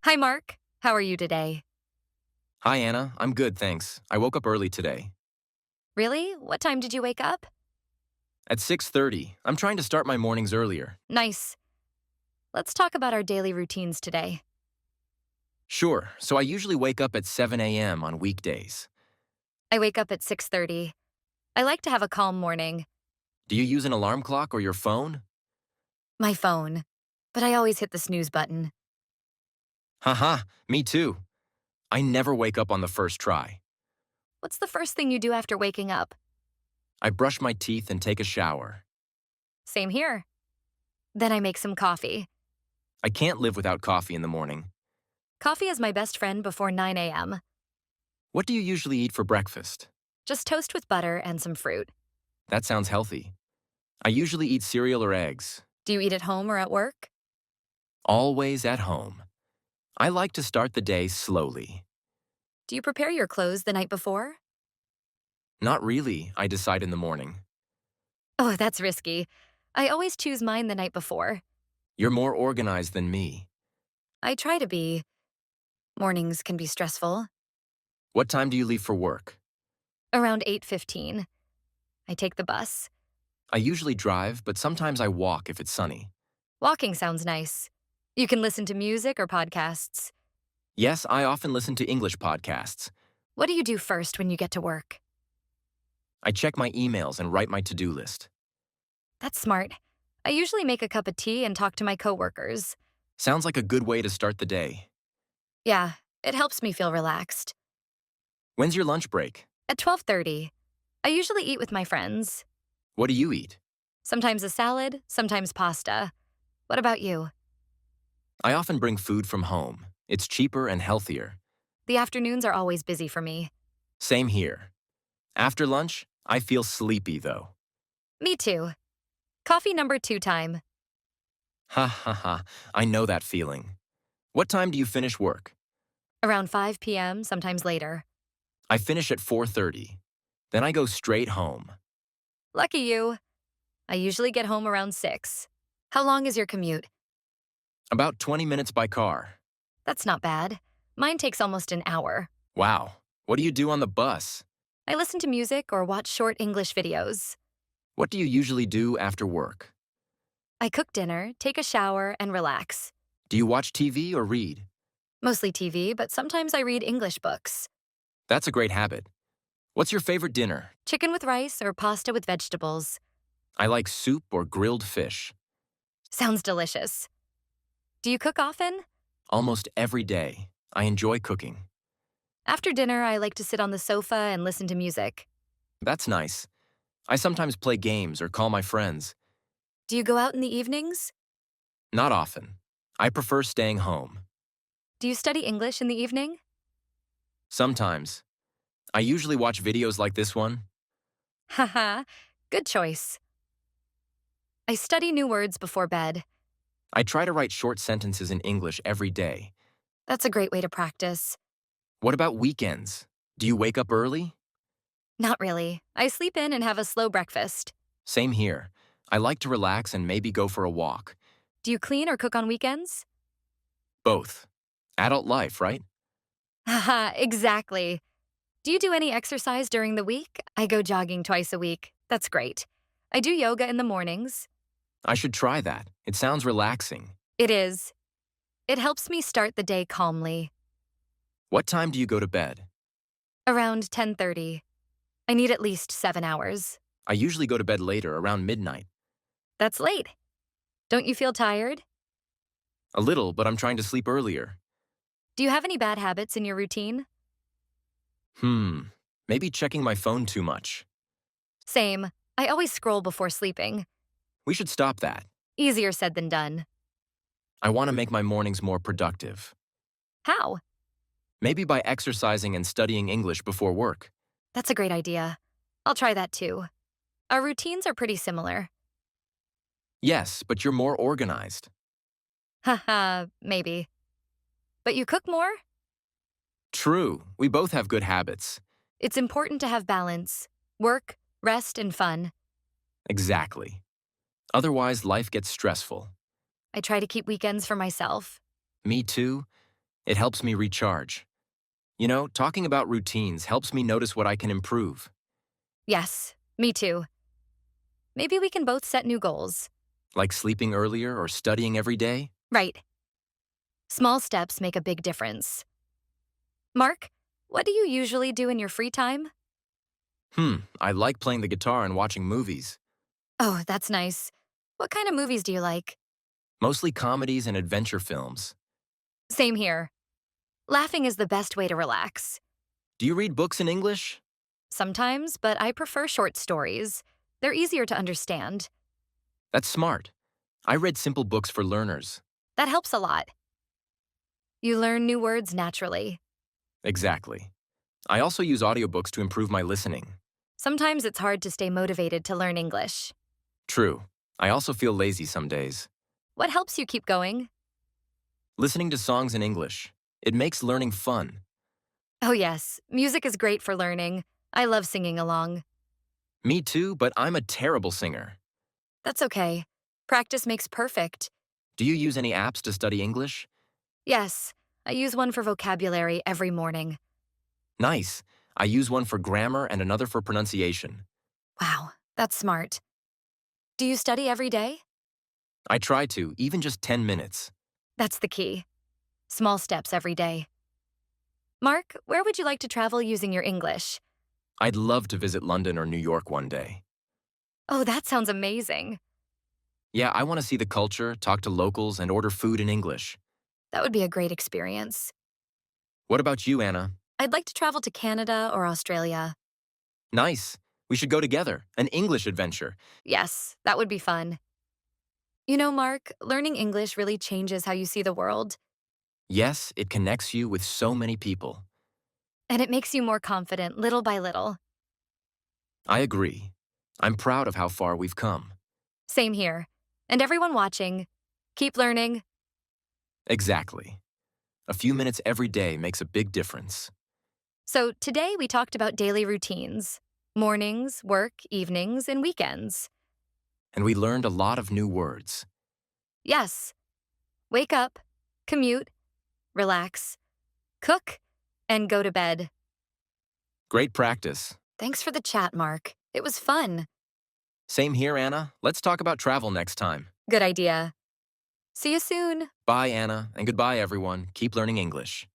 Hi, Mark. How are you today? Hi, Anna. I'm good, thanks. I woke up early today. Really? What time did you wake up? At 6:30, I'm trying to start my mornings earlier. Nice. Let's talk about our daily routines today. Sure, so I usually wake up at 7 a.m. on weekdays. I wake up at 6:30. I like to have a calm morning. Do you use an alarm clock or your phone? My phone. But I always hit the snooze button. Haha, me too. I never wake up on the first try. What's the first thing you do after waking up? I brush my teeth and take a shower. Same here. Then I make some coffee. I can't live without coffee in the morning. Coffee is my best friend before 9 a.m. What do you usually eat for breakfast? Just toast with butter and some fruit. That sounds healthy. I usually eat cereal or eggs. Do you eat at home or at work? Always at home. I like to start the day slowly. Do you prepare your clothes the night before? Not really, I decide in the morning. Oh, that's risky. I always choose mine the night before. You're more organized than me. I try to be. Mornings can be stressful. What time do you leave for work? Around 8:15. I take the bus. I usually drive, but sometimes I walk if it's sunny. Walking sounds nice. You can listen to music or podcasts. Yes, I often listen to English podcasts. What do you do first when you get to work? I check my emails and write my to-do list. That's smart. I usually make a cup of tea and talk to my coworkers. Sounds like a good way to start the day. Yeah, it helps me feel relaxed. When's your lunch break? At 12:30, I usually eat with my friends. What do you eat? Sometimes a salad, sometimes pasta. What about you? I often bring food from home. It's cheaper and healthier. The afternoons are always busy for me. Same here. After lunch, I feel sleepy though. Me too. Coffee number 2 time. Ha ha ha, I know that feeling. What time do you finish work? Around 5 p.m., sometimes later. I finish at 4:30. Then I go straight home. Lucky you. I usually get home around 6. How long is your commute? About 20 minutes by car. That's not bad. Mine takes almost an hour. Wow. What do you do on the bus? I listen to music or watch short English videos. What do you usually do after work? I cook dinner, take a shower, and relax. Do you watch TV or read? Mostly TV, but sometimes I read English books. That's a great habit. What's your favorite dinner? Chicken with rice or pasta with vegetables. I like soup or grilled fish. Sounds delicious. Do you cook often? Almost every day. I enjoy cooking. After dinner, I like to sit on the sofa and listen to music. That's nice. I sometimes play games or call my friends. Do you go out in the evenings? Not often. I prefer staying home. Do you study English in the evening? Sometimes. I usually watch videos like this one. Haha, good choice. I study new words before bed. I try to write short sentences in English every day. That's a great way to practice. What about weekends? Do you wake up early? Not really. I sleep in and have a slow breakfast. Same here. I like to relax and maybe go for a walk. Do you clean or cook on weekends? Both. Adult life, right? Haha, exactly. Do you do any exercise during the week? I go jogging twice a week. That's great. I do yoga in the mornings. I should try that. It sounds relaxing. It is. It helps me start the day calmly. What time do you go to bed? Around 10:30. I need at least 7 hours. I usually go to bed later, around midnight. That's late. Don't you feel tired? A little, but I'm trying to sleep earlier. Do you have any bad habits in your routine? Maybe checking my phone too much. Same. I always scroll before sleeping. We should stop that. Easier said than done. I want to make my mornings more productive. How? Maybe by exercising and studying English before work. That's a great idea. I'll try that too. Our routines are pretty similar. Yes, but you're more organized. Haha, maybe. But you cook more? True, we both have good habits. It's important to have balance. Work, rest, and fun. Exactly. Otherwise, life gets stressful. I try to keep weekends for myself. Me too. It helps me recharge. You know, talking about routines helps me notice what I can improve, Yes, me too. Maybe we can both set new goals. like sleeping earlier or studying every day. Right. Small steps make a big difference. Mark, what do you usually do in your free time? I like playing the guitar and watching movies, Oh, that's nice. What kind of movies do you like? mostly comedies and adventure films. Same here. Laughing is the best way to relax. Do you read books in English? Sometimes, but I prefer short stories. They're easier to understand. That's smart. I read simple books for learners. That helps a lot. You learn new words naturally. Exactly. I also use audiobooks to improve my listening. Sometimes it's hard to stay motivated to learn English. True. I also feel lazy some days. What helps you keep going? Listening to songs in English. It makes learning fun. Oh, yes, music is great for learning. I love singing along. Me too, but I'm a terrible singer. That's okay. Practice makes perfect. Do you use any apps to study English? Yes, I use one for vocabulary every morning. Nice. I use one for grammar and another for pronunciation. Wow, that's smart. Do you study every day? I try to, even just 10 minutes. That's the key. Small steps every day. Mark, where would you like to travel using your English? I'd love to visit London or New York one day. Oh, that sounds amazing. Yeah, I want to see the culture, talk to locals, and order food in English. That would be a great experience. What about you, Anna? I'd like to travel to Canada or Australia. Nice. We should go together. An English adventure. Yes, that would be fun. You know, Mark, learning English really changes how you see the world, Yes, it connects you with so many people. and it makes you more confident little by little. I agree. I'm proud of how far we've come. Same here. And everyone watching, keep learning. Exactly. A few minutes every day makes a big difference. So today we talked about daily routines: mornings, work, evenings, and weekends. And we learned a lot of new words. Yes, wake up, commute, relax, cook, and go to bed. Great practice. Thanks for the chat, Mark. It was fun. Same here, Anna. Let's talk about travel next time. Good idea. See you soon. Bye, Anna, and goodbye, everyone. Keep learning English.